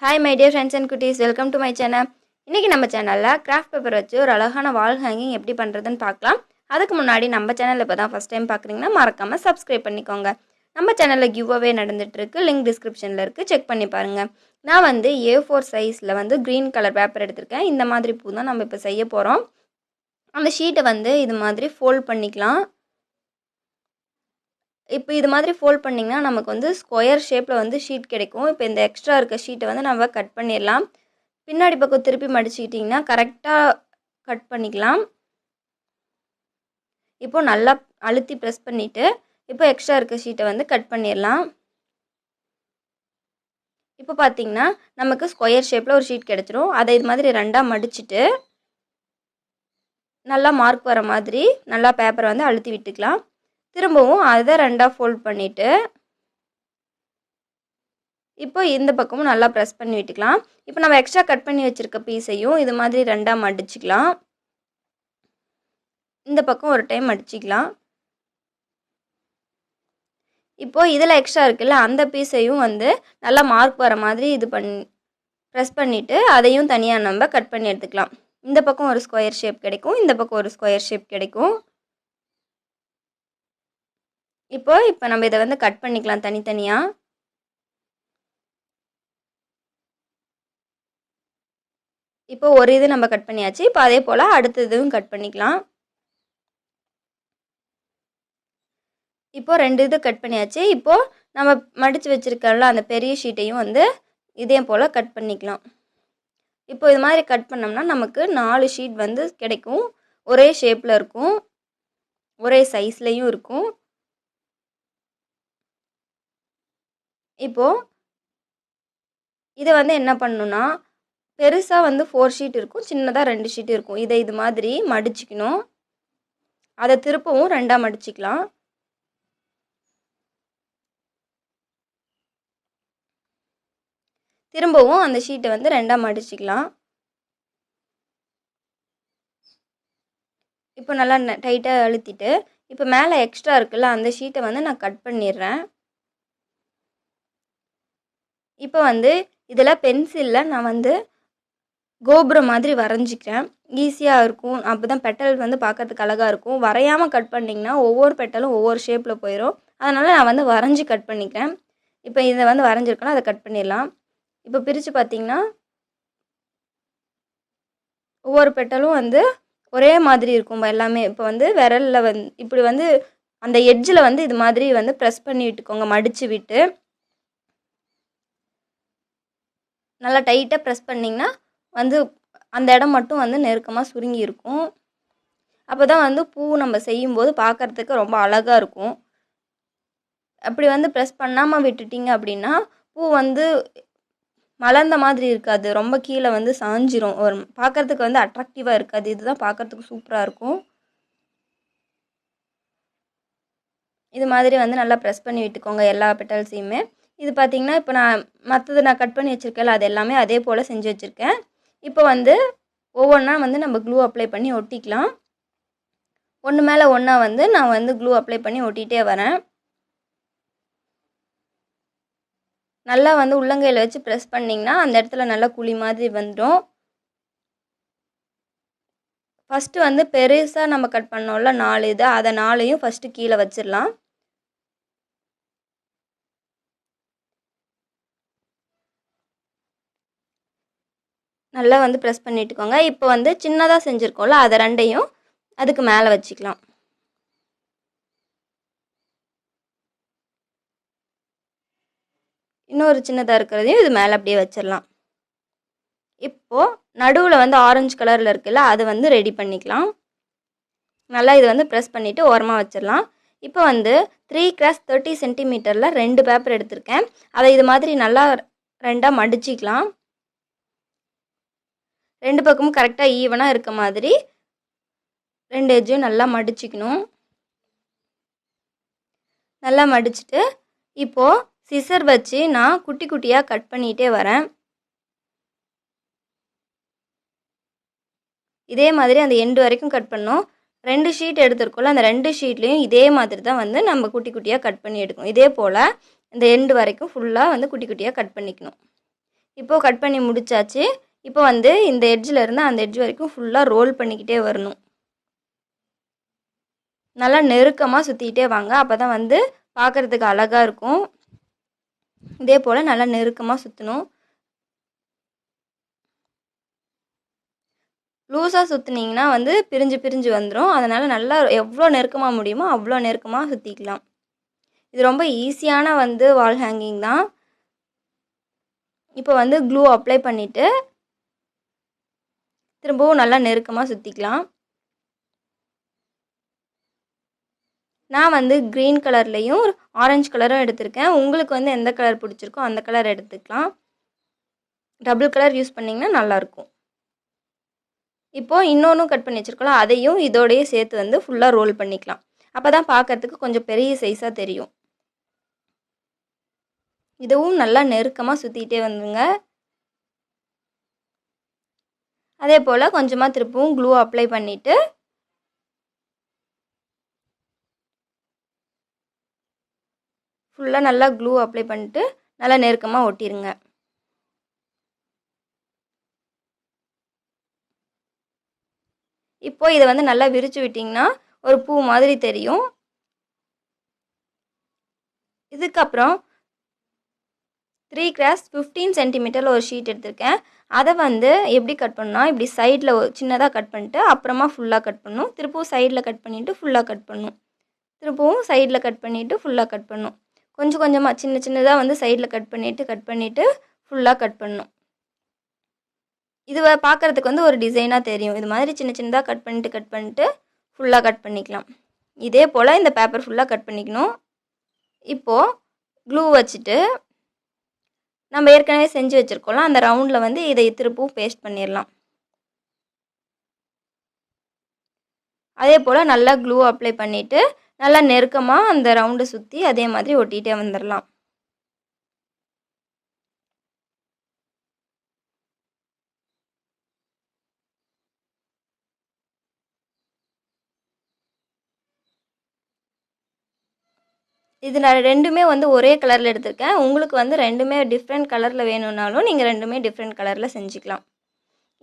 Hi my dear friends and cuties, welcome to my channel. இன்னைக்கு நம்ம சேனல்ல craft paper வச்சு ஒரு அழகான வால் ஹேங்கிங் எப்படி பண்றதுன்னு பார்க்கலாம். அதுக்கு முன்னாடி நம்ம சேனல்ல இப்பதான் ஃபர்ஸ்ட் டைம் பார்க்கறீங்கன்னா மறக்காம Subscribe பண்ணிக்கோங்க. நம்ம சேனல்ல கிவ் அவே நடந்துட்டு இருக்கு. லிங்க் டிஸ்கிரிப்ஷன்ல இருக்கு. செக் பண்ணி பாருங்க. நான் வந்து A4 சைஸ்ல வந்து green கலர் பேப்பர் எடுத்துர்க்கேன். இந்த மாதிரி பூ தான் நம்ம இப்ப செய்ய போறோம். அந்த ஷீட்டை வந்து இது மாதிரி ஃபோல்ட் பண்ணிக்கலாம். இப்போ இது மாதிரி ஃபோல்ட் பண்ணிங்கன்னா நமக்கு வந்து ஸ்கொயர் ஷேப்பில் வந்து ஷீட் கிடைக்கும். இப்போ இந்த எக்ஸ்ட்ரா இருக்க ஷீட்டை வந்து நம்ம கட் பண்ணிடலாம். பின்னாடி பக்கம் திருப்பி மடிச்சுக்கிட்டிங்கன்னா கரெக்டாக கட் பண்ணிக்கலாம். இப்போது நல்லா அழுத்தி ப்ரெஸ் பண்ணிவிட்டு இப்போ எக்ஸ்ட்ரா இருக்க ஷீட்டை வந்து கட் பண்ணிடலாம். இப்போ பார்த்திங்கன்னா நமக்கு ஸ்கொயர் ஷேப்பில் ஒரு ஷீட் கிடச்சிரும். அதை இது மாதிரி ரெண்டாக மடிச்சுட்டு நல்லா மார்க் வர மாதிரி நல்லா பேப்பரை வந்து அழுத்தி விட்டுக்கலாம். திரும்பவும் அதை ரெண்டாக ஃபோல்ட் பண்ணிவிட்டு இப்போ இந்த பக்கமும் நல்லா ப்ரெஸ் பண்ணி விட்டுக்கலாம். இப்போ நம்ம எக்ஸ்ட்ரா கட் பண்ணி வச்சுருக்க பீஸையும் இது மாதிரி ரெண்டாக மடிச்சுக்கலாம். இந்த பக்கம் ஒரு டைம் மடிச்சிக்கலாம். இப்போ இதில் எக்ஸ்ட்ரா இருக்குல்ல அந்த பீஸையும் வந்து நல்லா மார்க் வர மாதிரி இது ப்ரெஸ் பண்ணிவிட்டு அதையும் தனியாக நம்ம கட் பண்ணி எடுத்துக்கலாம். இந்த பக்கம் ஒரு ஸ்கொயர் ஷேப் கிடைக்கும், இந்த பக்கம் ஒரு ஸ்கொயர் ஷேப் கிடைக்கும். இப்போ நம்ம இதை வந்து கட் பண்ணிக்கலாம் தனித்தனியாக. இப்போ ஒரு இது நம்ம கட் பண்ணியாச்சு. இப்போ அதே போல் அடுத்த இதுவும் கட் பண்ணிக்கலாம். இப்போ ரெண்டு இது கட் பண்ணியாச்சு. இப்போது நம்ம மடித்து வச்சுருக்கோம்ல அந்த பெரிய ஷீட்டையும் வந்து இதே போல் கட் பண்ணிக்கலாம். இப்போ இது மாதிரி கட் பண்ணோம்னா நமக்கு 4 ஷீட் வந்து கிடைக்கும். ஒரே ஷேப்பில் இருக்கும், ஒரே சைஸ்லேயும் இருக்கும். இப்போது இதை வந்து என்ன பண்ணணும்னா பெருசாக வந்து 4 ஷீட் இருக்கும், சின்னதாக 2 ஷீட் இருக்கும். இதை இது மாதிரி மடிச்சுக்கணும். அதை திருப்பவும் ரெண்டாக மடிச்சுக்கலாம். திரும்பவும் அந்த ஷீட்டை வந்து ரெண்டாக மடிச்சுக்கலாம். இப்போ நல்லா டைட்டாக அழுத்திட்டு இப்போ மேலே எக்ஸ்ட்ரா இருக்குல்ல அந்த ஷீட்டை வந்து நான் கட் பண்ணிடுறேன். இப்போ வந்து இதில் பென்சிலில் நான் வந்து கோபுரம் மாதிரி வரைஞ்சிக்கிறேன். ஈஸியாக இருக்கும். அப்போ தான் பெட்டல் வந்து பார்க்கறதுக்கு அழகாக இருக்கும். வரையாமல் கட் பண்ணிங்கன்னா ஒவ்வொரு பெட்டலும் ஒவ்வொரு ஷேப்பில் போயிடும். அதனால் நான் வந்து வரைஞ்சி கட் பண்ணிக்கிறேன். இப்போ இதை வந்து வரைஞ்சிருக்கேன்னா அதை கட் பண்ணிடலாம். இப்போ பிரித்து பார்த்திங்கன்னா ஒவ்வொரு பெட்டலும் வந்து ஒரே மாதிரி இருக்கும் எல்லாமே. இப்போ வந்து விரலில் வந்து இப்படி வந்து அந்த எட்ஜில் வந்து இது மாதிரி வந்து ப்ரெஸ் பண்ணி விட்டுக்கோங்க. மடித்து விட்டு நல்லா டைட்டாக ப்ரெஸ் பண்ணிங்கன்னா வந்து அந்த இடம் மட்டும் வந்து நெருக்கமாக சுருங்கி இருக்கும். அப்போ தான் வந்து பூ நம்ம செய்யும்போது பார்க்குறதுக்கு ரொம்ப அழகாக இருக்கும். அப்படி வந்து ப்ரெஸ் பண்ணாமல் விட்டுட்டிங்க அப்படின்னா பூ வந்து மலர்ந்த மாதிரி இருக்காது, ரொம்ப கீழே வந்து சாஞ்சிரும். ஒரு பார்க்குறதுக்கு வந்து அட்ராக்டிவாக இருக்காது. இதுதான் பார்க்குறதுக்கு சூப்பராக இருக்கும். இது மாதிரி வந்து நல்லா ப்ரெஸ் பண்ணி விட்டுக்கோங்க எல்லா பெட்டல்ஸையுமே. இது பார்த்திங்கன்னா இப்போ நான் மற்றது நான் கட் பண்ணி வச்சுருக்கேன்ல அது எல்லாமே அதே போல் செஞ்சு வச்சுருக்கேன். இப்போ வந்து ஒவ்வொன்றா வந்து நம்ம க்ளூ அப்ளை பண்ணி ஒட்டிக்கலாம். ஒன்று மேலே ஒன்றா வந்து நான் வந்து க்ளூ அப்ளை பண்ணி ஒட்டிகிட்டே வரேன். நல்லா வந்து உள்ளங்கையில் வச்சு ப்ரெஸ் பண்ணிங்கன்னா அந்த இடத்துல நல்லா குழி மாதிரி வந்துடும். ஃபஸ்ட்டு வந்து பெருசாக நம்ம கட் பண்ணோம்ல 4 இது, அதை 4ஐயும் ஃபஸ்ட்டு கீழே வச்சிடலாம். நல்லா வந்து ப்ரெஸ் பண்ணிட்டுக்கோங்க. இப்போ வந்து சின்னதாக செஞ்சுருக்கோம்ல அதை 2ஐயும் அதுக்கு மேலே வச்சுக்கலாம். இன்னொரு சின்னதாக இருக்கிறதையும் இது மேலே அப்படியே வச்சிடலாம். இப்போது நடுவில் வந்து ஆரஞ்சு கலரில் இருக்குல்ல அது வந்து ரெடி பண்ணிக்கலாம். நல்லா இது வந்து ப்ரெஸ் பண்ணிவிட்டு ஓரமாக வச்சிடலாம். இப்போ வந்து 3x30 சென்டிமீட்டரில் 2 பேப்பர் எடுத்திருக்கேன். அதை இது மாதிரி நல்லா ரெண்டாக மடிச்சிக்கலாம். 2 பக்கமும் கரெக்டாக ஈவனாக இருக்க மாதிரி 2 எட்ஜையும் நல்லா மடிச்சிக்கணும். நல்லா மடிச்சுட்டு இப்போது சிசர் வச்சு நான் குட்டி குட்டியாக கட் பண்ணிகிட்டே வரேன். இதே மாதிரி அந்த எண்டு வரைக்கும் கட் பண்ணோம். 2 ஷீட் எடுத்துருக்கோம்ல அந்த 2 ஷீட்லேயும் இதே மாதிரி தான் வந்து நம்ம குட்டி குட்டியாக கட் பண்ணி எடுக்கணும். இதே போல் இந்த எண்டு வரைக்கும் ஃபுல்லாக வந்து குட்டி குட்டியாக கட் பண்ணிக்கணும். இப்போது கட் பண்ணி முடிச்சாச்சு. இப்போ வந்து இந்த எட்ஜில் இருந்து அந்த எட்ஜ் வரைக்கும் ஃபுல்லாக ரோல் பண்ணிக்கிட்டே வரணும். நல்லா நெருக்கமாக சுற்றிக்கிட்டே வாங்க. அப்போ தான் வந்து பார்க்குறதுக்கு அழகாக இருக்கும். இதே போல் நல்லா நெருக்கமாக சுற்றணும். லூஸாக சுற்றுனீங்கன்னா வந்து பிரிஞ்சு பிரிஞ்சு வந்துடும். அதனால் நல்லா எவ்வளோ நெருக்கமாக முடியுமோ அவ்வளோ நெருக்கமாக சுற்றிக்கலாம். இது ரொம்ப ஈஸியான வந்து வால் ஹேங்கிங் தான். இப்போ வந்து க்ளூ அப்ளை பண்ணிவிட்டு திரும்பவும் நல்லா நெருக்கமாக சுற்றிக்கலாம். நான் வந்து க்ரீன் கலர்லேயும் ஆரஞ்சு கலரும் எடுத்திருக்கேன். உங்களுக்கு வந்து எந்த கலர் பிடிச்சிருக்கோ அந்த கலர் எடுத்துக்கலாம். டபுள் கலர் யூஸ் பண்ணிங்கன்னா நல்லாயிருக்கும். இப்போது இன்னொன்றும் கட் பண்ணி வச்சுருக்கலாம். அதையும் இதோடையே சேர்த்து வந்து ஃபுல்லாக ரோல் பண்ணிக்கலாம். அப்போ தான் பார்க்குறதுக்கு கொஞ்சம் பெரிய சைஸாக தெரியும். இதுவும் நல்லா நெருக்கமாக சுற்றிக்கிட்டே வந்துங்க. அதே போல் கொஞ்சமாக திருப்பவும் க்ளூ அப்ளை பண்ணிவிட்டு ஃபுல்லாக நல்லா க்ளூ அப்ளை பண்ணிட்டு நல்லா நெருக்கமாக ஒட்டிடுங்க. இப்போது இதை வந்து நல்லா விரித்து விட்டிங்கன்னா ஒரு பூ மாதிரி தெரியும். இதுக்கப்புறம் 3x15 சென்டிமீட்டரில் ஒரு ஷீட் எடுத்திருக்கேன். அதை வந்து எப்படி கட் பண்ணால் இப்படி சைடில் சின்னதாக கட் பண்ணிட்டு அப்புறமா ஃபுல்லாக கட் பண்ணணும். திருப்பவும் சைடில் கட் பண்ணிவிட்டு ஃபுல்லாக கட் பண்ணணும். திருப்பவும் சைடில் கட் பண்ணிவிட்டு ஃபுல்லாக கட் பண்ணணும். கொஞ்சம் கொஞ்சமாக சின்ன சின்னதாக வந்து சைடில் கட் பண்ணிவிட்டு ஃபுல்லாக கட் பண்ணணும். இது பார்க்குறதுக்கு வந்து ஒரு டிசைனாக தெரியும். இது மாதிரி சின்ன சின்னதாக கட் பண்ணிட்டு ஃபுல்லாக கட் பண்ணிக்கலாம். இதே போல் இந்த பேப்பர் ஃபுல்லாக கட் பண்ணிக்கணும். இப்போது க்ளூ வச்சுட்டு நம்ம ஏற்கனவே செஞ்சு வச்சுருக்கோம்ல அந்த ரவுண்டில் வந்து இதை திருப்பவும் பேஸ்ட் பண்ணிடலாம். அதே போல் நல்லா க்ளூ அப்ளை பண்ணிவிட்டு நல்லா நெருக்கமாக அந்த ரவுண்டை சுற்றி அதே மாதிரி ஒட்டிகிட்டே வந்துடலாம். இது நான் ரெண்டுமே வந்து ஒரே கலரில் எடுத்திருக்கேன். உங்களுக்கு வந்து ரெண்டுமே டிஃப்ரெண்ட் கலரில் வேணும்னாலும் நீங்கள் ரெண்டுமே டிஃப்ரெண்ட் கலரில் செஞ்சுக்கலாம்.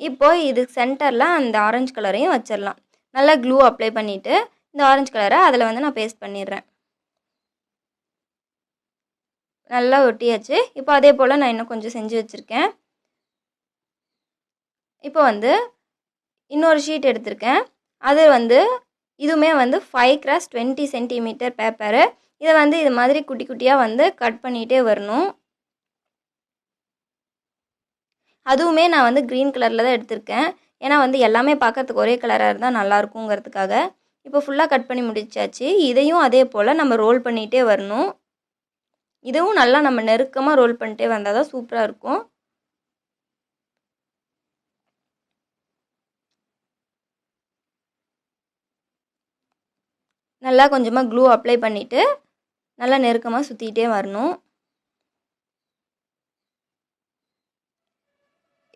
இப்போது இது சென்டரில் அந்த ஆரஞ்சு கலரையும் வச்சிடலாம். நல்லா க்ளூ அப்ளை பண்ணிவிட்டு இந்த ஆரஞ்சு கலரை அதில் வந்து நான் பேஸ்ட் பண்ணிடுறேன். நல்லா ஒட்டியாச்சு. இப்போ அதே போல் நான் இன்னும் கொஞ்சம் செஞ்சு வச்சுருக்கேன். இப்போ வந்து இன்னொரு ஷீட் எடுத்திருக்கேன். அது வந்து இதுவுமே வந்து 5x20 சென்டிமீட்டர் பேப்பரு. இதை வந்து இது மாதிரி குட்டி குட்டியாக வந்து கட் பண்ணிகிட்டே வரணும். அதுவுமே நான் வந்து க்ரீன் கலரில் தான் எடுத்திருக்கேன். ஏன்னா வந்து எல்லாமே பார்க்கறதுக்கு ஒரே கலராக இருந்தால் நல்லாயிருக்குங்கிறதுக்காக. இப்போ ஃபுல்லாக கட் பண்ணி முடிச்சாச்சு. இதையும் அதே போல் நம்ம ரோல் பண்ணிகிட்டே வரணும். இதுவும் நல்லா நம்ம நெருக்கமாக ரோல் பண்ணிட்டே வந்தால் தான் சூப்பராக இருக்கும். நல்லா கொஞ்சமாக க்ளூ அப்ளை பண்ணிவிட்டு நல்லா நெருக்கமாக சுற்றிக்கிட்டே வரணும்.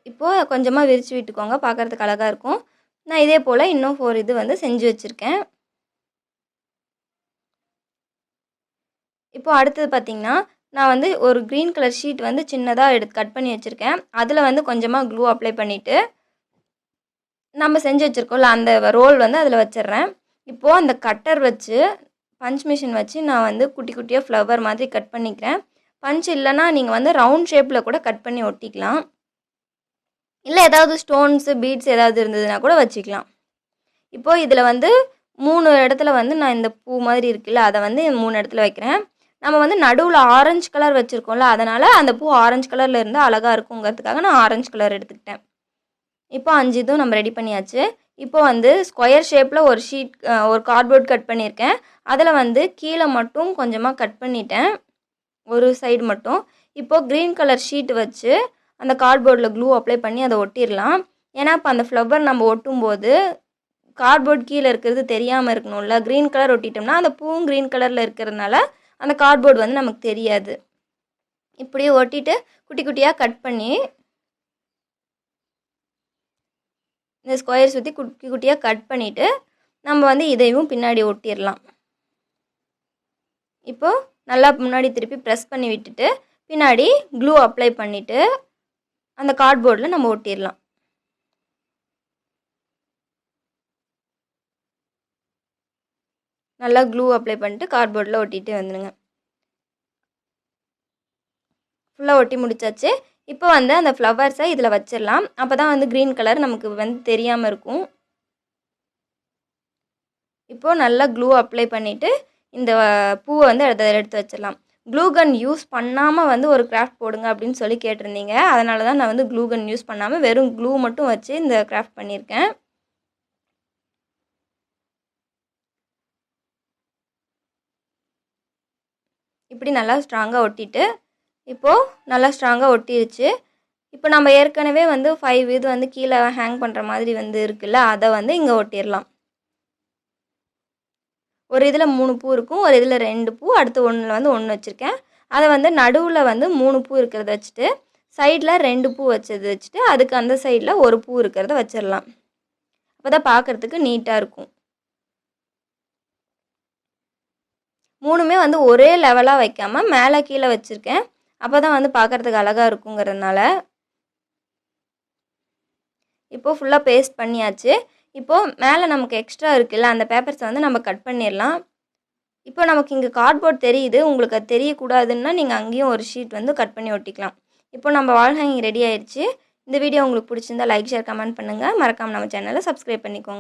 இப்போது கொஞ்சமாக விரித்து விட்டுக்கோங்க, பார்க்குறதுக்கு அழகாக இருக்கும். நான் இதே போல் இன்னும் 4 இது வந்து செஞ்சு வச்சுருக்கேன். இப்போது அடுத்தது பார்த்திங்கன்னா நான் வந்து ஒரு க்ரீன் கலர் ஷீட் வந்து சின்னதாக கட் பண்ணி வச்சுருக்கேன். அதில் வந்து கொஞ்சமாக க்ளூ அப்ளை பண்ணிவிட்டு நம்ம செஞ்சு வச்சுருக்கோம்ல அந்த ரோல் வந்து அதில் வச்சிடுறேன். இப்போது அந்த கட்டர் வச்சு பஞ்ச் மிஷின் வச்சு நான் வந்து குட்டி குட்டியாக ஃப்ளவர் மாதிரி கட் பண்ணிக்கிறேன். பஞ்ச் இல்லைன்னா நீங்கள் வந்து ரவுண்ட் ஷேப்பில் கூட கட் பண்ணி ஒட்டிக்கலாம். இல்லை ஏதாவது ஸ்டோன்ஸு பீட்ஸ் ஏதாவது இருந்ததுன்னா கூட வச்சுக்கலாம். இப்போது இதில் வந்து 3 இடத்துல வந்து நான் இந்த பூ மாதிரி இருக்குல்ல அதை வந்து 3 இடத்துல வைக்கிறேன். நம்ம வந்து நடுவில் ஆரஞ்சு கலர் வச்சுருக்கோம்ல, அதனால் அந்த பூ ஆரஞ்சு கலரில் இருந்தால் அழகாக இருக்குங்கிறதுக்காக நான் ஆரஞ்சு கலர் எடுத்துக்கிட்டேன். இப்போ 5 இதுவும் நம்ம ரெடி பண்ணியாச்சு. இப்போ வந்து ஸ்கொயர் ஷேப்பில் ஒரு கார்ட்போர்ட் கட் பண்ணியிருக்கேன். அதில் வந்து கீழே மட்டும் கொஞ்சமாக கட் பண்ணிட்டேன், ஒரு சைடு மட்டும். இப்போது க்ரீன் கலர் ஷீட் வச்சு அந்த கார்ட்போர்டில் க்ளூ அப்ளை பண்ணி அதை ஒட்டிடலாம். ஏன்னா இப்போ அந்த ஃப்ளவர் நம்ம ஒட்டும்போது கார்ட்போர்ட் கீழே இருக்கிறது தெரியாமல் இருக்கணும்ல. க்ரீன் கலர் ஒட்டிட்டோம்னா அந்த பூவும் க்ரீன் கலரில் இருக்கிறதுனால அந்த கார்ட்போர்டு வந்து நமக்கு தெரியாது. இப்படியே ஒட்டிட்டு குட்டி குட்டியாக கட் பண்ணி இந்த ஸ்கொயர் சுற்றி குட்டி குட்டியாக கட் பண்ணிவிட்டு நம்ம வந்து இதையும் பின்னாடி ஒட்டிடலாம். இப்போது நல்லா முன்னாடி திருப்பி ப்ரெஸ் பண்ணி விட்டுட்டு பின்னாடி க்ளூ அப்ளை பண்ணிவிட்டு அந்த கார்ட்போர்டில் நம்ம ஒட்டிடலாம். நல்லா க்ளூ அப்ளை பண்ணிட்டு கார்ட்போர்டில் ஒட்டிகிட்டே வந்துடுங்க. ஃபுல்லாக ஒட்டி முடிச்சாச்சு. இப்போ வந்து அந்த ஃப்ளவர்ஸை இதில் வச்சிடலாம். அப்போ தான் வந்து க்ரீன் கலர் நமக்கு வந்து தெரியாமல் இருக்கும். இப்போது நல்லா க்ளூ அப்ளை பண்ணிவிட்டு இந்த பூவை வந்து எடுத்து வச்சிடலாம். க்ளூ கன் யூஸ் பண்ணாமல் வந்து ஒரு கிராஃப்ட் போடுங்க அப்படின்னு சொல்லி கேட்டிருந்தீங்க. அதனால தான் நான் வந்து க்ளூ கன் யூஸ் பண்ணாமல் வெறும் க்ளூ மட்டும் வச்சு இந்த கிராஃப்ட் பண்ணியிருக்கேன். இப்படி நல்லா ஸ்ட்ராங்காக ஒட்டிட்டு இப்போது நல்லா ஸ்ட்ராங்காக ஒட்டிடுச்சு. இப்போ நம்ம ஏற்கனவே வந்து 5 இது வந்து கீழே ஹேங் பண்ணுற மாதிரி வந்து இருக்குல்ல, அதை வந்து இங்கே ஒட்டிடலாம். ஒரு இதில் 3 பூ இருக்கும், ஒரு இதில் 2 பூ, அடுத்து ஒன்றில் வந்து 1 வச்சுருக்கேன். அதை வந்து நடுவில் வந்து 3 பூ இருக்கிறத வச்சுட்டு சைடில் 2 பூ வச்சுட்டு அதுக்கு அந்த சைடில் 1 பூ இருக்கிறத வச்சிடலாம். அப்போ தான் பார்க்குறதுக்கு நீட்டாக இருக்கும். 3மே வந்து ஒரே லெவலாக வைக்காமல் மேலே கீழே வச்சுருக்கேன். அப்போ தான் வந்து பார்க்குறதுக்கு அழகாக இருக்குங்கிறதுனால. இப்போது ஃபுல்லாக பேஸ்ட் பண்ணியாச்சு. இப்போது மேலே நமக்கு எக்ஸ்ட்ரா இருக்குல்ல, அந்த பேப்பர்ஸை வந்து நம்ம கட் பண்ணிடலாம். இப்போ நமக்கு இங்கே கார்ட்போர்ட் தெரியுது, உங்களுக்கு அது தெரியக்கூடாதுன்னா நீங்கள் அங்கேயும் ஒரு ஷீட் வந்து கட் பண்ணி ஒட்டிக்கலாம். இப்போ நம்ம வால் ஹேங்கிங் ரெடி ஆயிடுச்சு. இந்த வீடியோ உங்களுக்கு பிடிச்சிருந்தா லைக், ஷேர், கமெண்ட் பண்ணுங்கள். மறக்காமல் நம்ம சேனலை சப்ஸ்கிரைப் பண்ணிக்கோங்க.